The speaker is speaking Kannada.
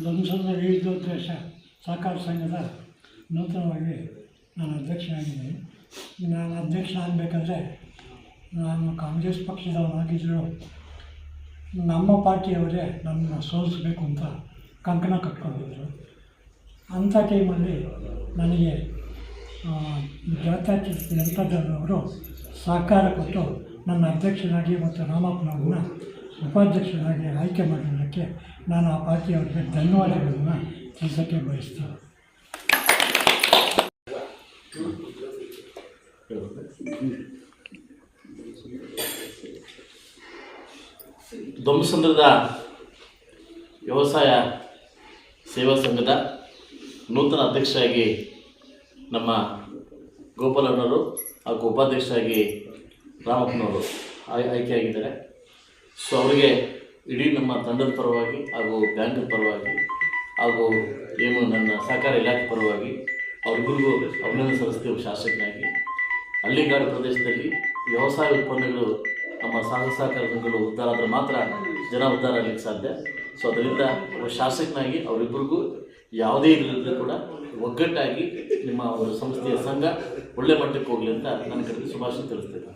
ಧ್ವಂಸದ ವಿವಿಧೋದ್ದೇಶ ಸಹಕಾರ ಸಂಘದ ನೂತನವಾಗಿ ನಾನು ಅಧ್ಯಕ್ಷನಾಗಿದ್ದೀನಿ. ನಾನು ಅಧ್ಯಕ್ಷ ಆಗಬೇಕಾದ್ರೆ ನಾನು ಕಾಂಗ್ರೆಸ್ ಪಕ್ಷದವನಾಗಿದ್ದರೂ ನಮ್ಮ ಪಾರ್ಟಿಯವರೇ ನನ್ನನ್ನು ಸೋಲಿಸಬೇಕು ಅಂತ ಕಂಕಣ ಕಟ್ಕೊಂಡಿದ್ದರು. ಅಂಥ ಟೈಮಲ್ಲಿ ನನಗೆ ಜಾತ್ಯತೀತ ಜನತಾದಳವರು ಸಹಕಾರ ಕೊಟ್ಟು ನನ್ನ ಅಧ್ಯಕ್ಷನಾಗಿ ಮತ್ತು ರಾಮಪ್ಪನವ್ರನ್ನ ಉಪಾಧ್ಯಕ್ಷರಾಗಿ ಆಯ್ಕೆ ಮಾಡಿದ್ದಕ್ಕೆ ನಾನು ಆ ಪಾರ್ಟಿಯವರಿಗೆ ಧನ್ಯವಾದಗಳನ್ನು ತಿಳಿಸೋಕ್ಕೆ ಬಯಸ್ತೀನಿ. ಧ್ವಂಸಂದ್ರದ ವ್ಯವಸಾಯ ಸೇವಾ ಸಂಘದ ನೂತನ ಅಧ್ಯಕ್ಷರಾಗಿ ನಮ್ಮ ಗೋಪಾಲಣ್ಣವರು ಹಾಗೂ ಉಪಾಧ್ಯಕ್ಷರಾಗಿ ರಾಮಪ್ಪನವರು ಆಯ್ಕೆಯಾಗಿದ್ದಾರೆ. ಸೊ ಅವರಿಗೆ ಇಡೀ ನಮ್ಮ ತಂಡದ ಪರವಾಗಿ ಹಾಗೂ ಬ್ಯಾಂಕ್ ಪರವಾಗಿ ಹಾಗೂ ಏನು ನನ್ನ ಸಹಕಾರ ಇಲಾಖೆ ಪರವಾಗಿ ಅವರಿಗೂ ಅಭಿನಂದನೆ ಸಲ್ಲಿಸ್ತೀವಿ. ಶಾಸಕನಾಗಿ ಹಳ್ಳಿಗಾಡು ಪ್ರದೇಶದಲ್ಲಿ ವ್ಯವಸಾಯ ಉತ್ಪನ್ನಗಳು ನಮ್ಮ ಸಹಕಾರಗಳು ಉದ್ಧಾರ ಆದರೆ ಮಾತ್ರ ಜನ ಉದ್ಧಾರ ಆಗಲಿಕ್ಕೆ ಸಾಧ್ಯ. ಸೊ ಅದರಿಂದ ಶಾಸಕನಾಗಿ ಅವರಿಬ್ಬರಿಗೂ ಯಾವುದೇ ಇದರಲ್ಲೂ ಕೂಡ ಒಗ್ಗಟ್ಟಾಗಿ ನಿಮ್ಮ ಒಂದು ಸಂಸ್ಥೆಯ ಸಂಘ ಒಳ್ಳೆ ಮಟ್ಟಕ್ಕೆ ಹೋಗಲಿ ಅಂತ ನನ್ನ ಕಡೆಗೆ ಶುಭಾಶಯ ತಿಳಿಸ್ತೇನೆ.